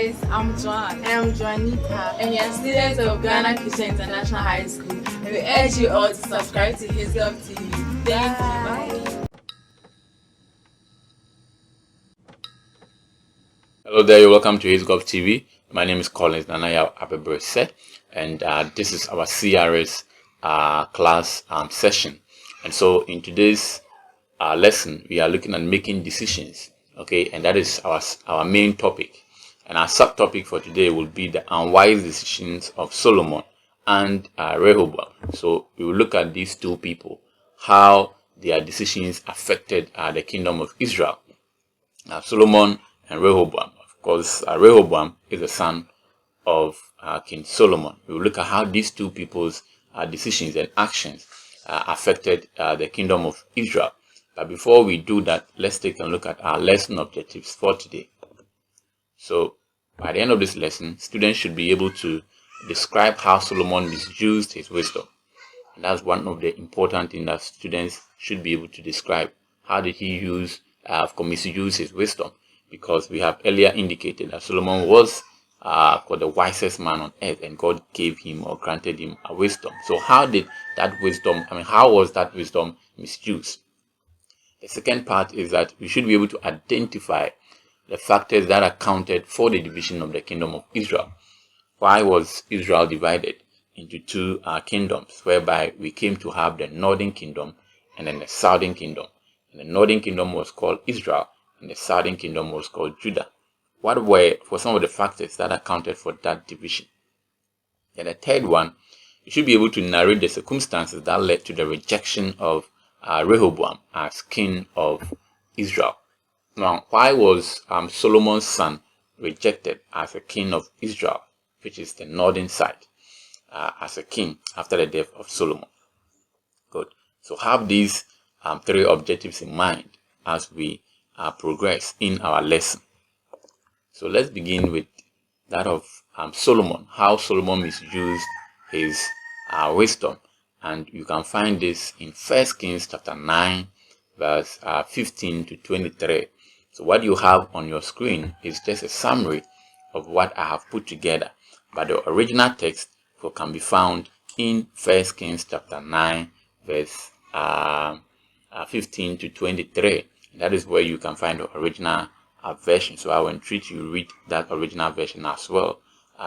guys, I'm Joan. And I'm Joanita. And we are students of Ghana Christian International High School. And we urge you all to subscribe to HisGov TV. Thank you. Bye. Hello there, you're welcome to HisGov TV. My name is Collins Nanaya Abebose, and this is our CRS class session. And so in today's lesson, we are looking at making decisions, okay, and that is our main topic. And our subtopic for today will be the unwise decisions of Solomon and Rehoboam. So we will look at these two people, how their decisions affected the kingdom of Israel. Solomon and Rehoboam. Of course, Rehoboam is the son of King Solomon. We will look at how these two people's decisions and actions affected the kingdom of Israel. But before we do that, let's take a look at our lesson objectives for today. So, by the end of this lesson, students should be able to describe how Solomon misused his wisdom. And that's one of the important things that students should be able to describe. How did he misuse his wisdom? Because we have earlier indicated that Solomon was called the wisest man on earth, and God gave him or granted him a wisdom. So how was that wisdom misused? The second part is that we should be able to identify the factors that accounted for the division of the kingdom of Israel. Why was Israel divided into two kingdoms, whereby we came to have the northern kingdom and then the southern kingdom? And the northern kingdom was called Israel, and the southern kingdom was called Judah. What were some of the factors that accounted for that division? And the third one, you should be able to narrate the circumstances that led to the rejection of Rehoboam as king of Israel. Now, why was Solomon's son rejected as a king of Israel, which is the northern side, as a king after the death of Solomon? Good. So have these three objectives in mind as we progress in our lesson. So let's begin with that of Solomon, how Solomon misused his wisdom. And you can find this in 1 Kings chapter 9, verse 15 to 23. So what you have on your screen is just a summary of what I have put together. But the original text can be found in 1 Kings chapter 9, verse 15 to 23. That is where you can find the original version. So I will entreat you to read that original version as well,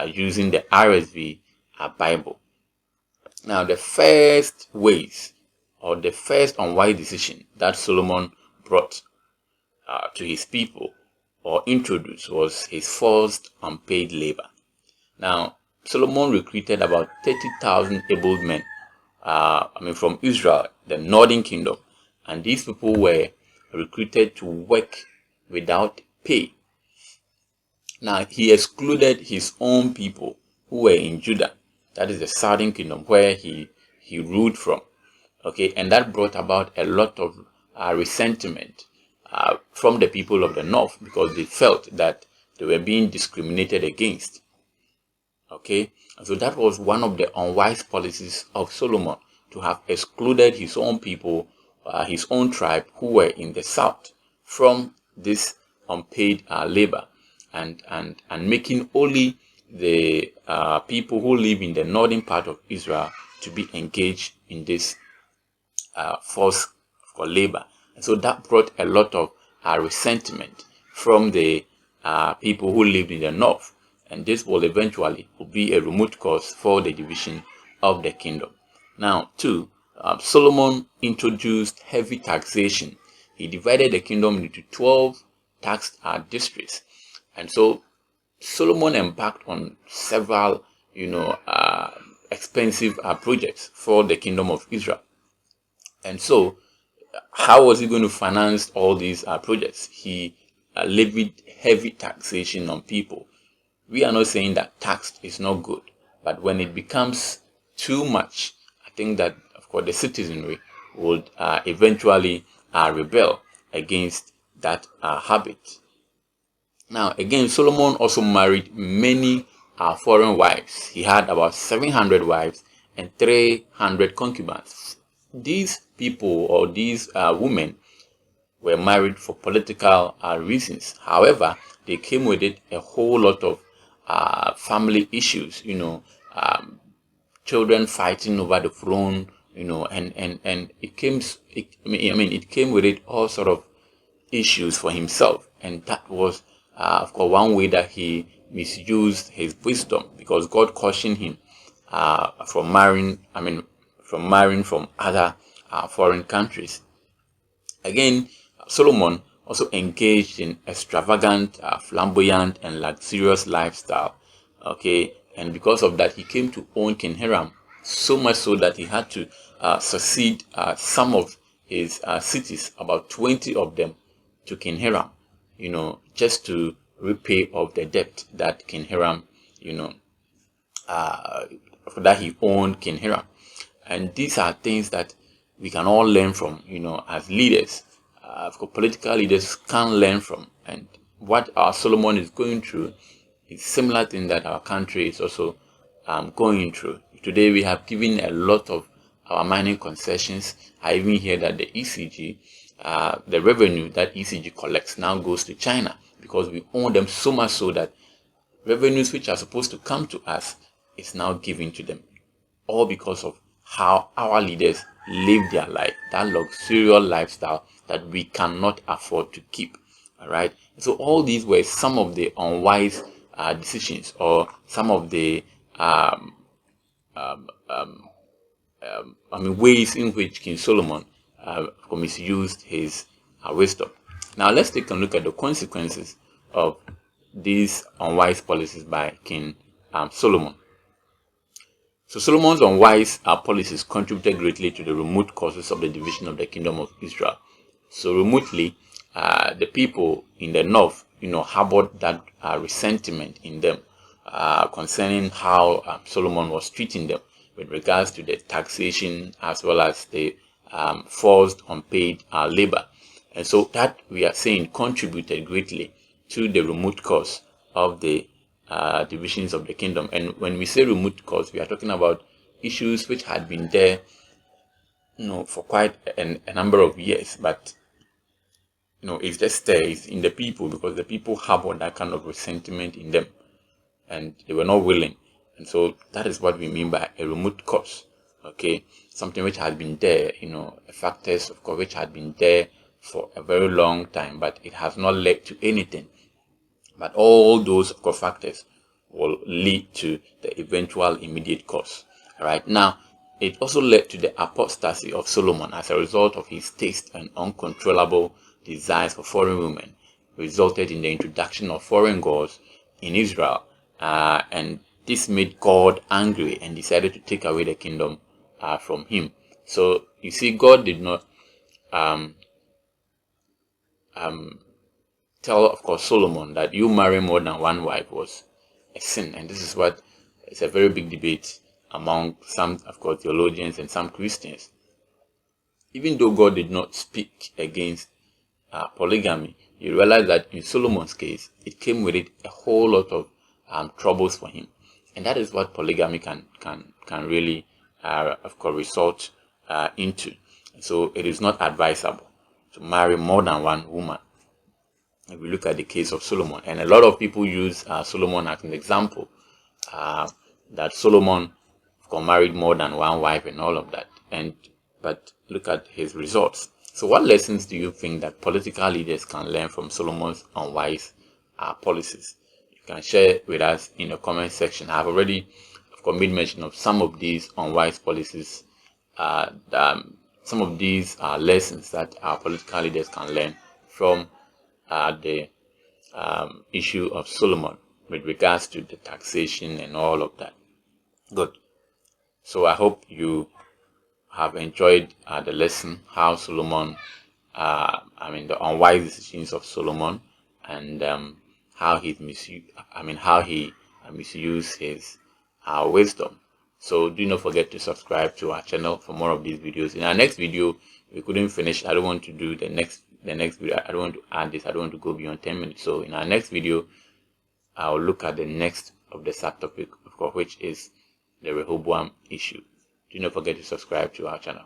using the RSV Bible. Now, the first ways, or the first unwise decision that Solomon brought to his people or introduced was his forced unpaid labor. Now, Solomon recruited about 30,000 able men from Israel, the northern kingdom, and these people were recruited to work without pay. Now, he excluded his own people who were in Judah, that is the southern kingdom where he ruled from. Okay, and that brought about a lot of resentment from the people of the north, because they felt that they were being discriminated against. Okay, and so that was one of the unwise policies of Solomon, to have excluded his own people, his own tribe who were in the south, from this unpaid labor, and making only the people who live in the northern part of Israel to be engaged in this forced labor. And so that brought a lot of resentment from the people who lived in the north, and this will eventually be a remote cause for the division of the kingdom. Now, two, Solomon introduced heavy taxation. He divided the kingdom into 12 tax districts, and so Solomon embarked on several, expensive projects for the kingdom of Israel. And so, how was he going to finance all these projects? He levied heavy taxation on people. We are not saying that tax is not good, but when it becomes too much, I think that, of course, the citizenry would eventually rebel against that habit. Now, again, Solomon also married many foreign wives. He had about 700 wives and 300 concubines. These people, or these women, were married for political reasons. However, they came with it a whole lot of family issues, children fighting over the throne, and it came, it came with it all sort of issues for himself, and that was, of course, one way that he misused his wisdom, because God cautioned him from marrying, from other foreign countries. Again, Solomon also engaged in extravagant, flamboyant, and luxurious lifestyle. Okay, and because of that, he came to own King Hiram, so much so that he had to succeed some of his cities, about 20 of them, to King Hiram, just to repay off the debt that King Hiram, that he owned King Hiram. And these are things that we can all learn from, as leaders. Political leaders can learn from. And what our Solomon is going through is similar thing that our country is also going through. Today we have given a lot of our mining concessions. I even hear that the ECG, the revenue that ECG collects now goes to China, because we own them so much so that revenues which are supposed to come to us is now given to them, all because of how our leaders live their life, that luxurious lifestyle that we cannot afford to keep. All right. So all these were some of the unwise decisions, or some of the ways in which King Solomon misused his wisdom. Now let's take a look at the consequences of these unwise policies by King Solomon. So Solomon's unwise policies contributed greatly to the remote causes of the division of the kingdom of Israel. So remotely, the people in the north, harbored that resentment in them concerning how Solomon was treating them with regards to the taxation as well as the forced unpaid labor. And so that, we are saying, contributed greatly to the remote cause of the divisions of the kingdom. And when we say remote cause, we are talking about issues which had been there, for quite a number of years, but it's just there, it's in the people, because the people harbored that kind of resentment in them, and they were not willing. And so that is what we mean by a remote cause. Okay, something which has been there, factors, of course, which had been there for a very long time, but it has not led to anything. But all those, of course, factors will lead to the eventual immediate cause. All right. Now, it also led to the apostasy of Solomon as a result of his taste and uncontrollable desires for foreign women, resulted in the introduction of foreign gods in Israel. And this made God angry and decided to take away the kingdom from him. So you see, God did not tell, of course, Solomon that you marry more than one wife was a sin. And this is what is a very big debate among some, of course, theologians and some Christians. Even though God did not speak against polygamy, you realize that in Solomon's case, it came with it a whole lot of troubles for him. And that is what polygamy can really, of course, result into. So it is not advisable to marry more than one woman. If we look at the case of Solomon, and a lot of people use Solomon as an example, that Solomon married more than one wife and all of that. But look at his results. So what lessons do you think that political leaders can learn from Solomon's unwise policies? You can share with us in the comment section. I've already, of course, made mention of some of these unwise policies, some of these lessons that our political leaders can learn from the issue of Solomon with regards to the taxation and all of that. Good. So I hope you have enjoyed the lesson, how Solomon, the unwise decisions of Solomon, and how he misused his wisdom. So do not forget to subscribe to our channel for more of these videos. In our next video, we couldn't finish. I don't want to do the next video. I don't want to add this. I don't want to go beyond 10 minutes. So in our next video, I'll look at the next of the subtopic, of course, which is the Rehoboam issue. Do not forget to subscribe to our channel.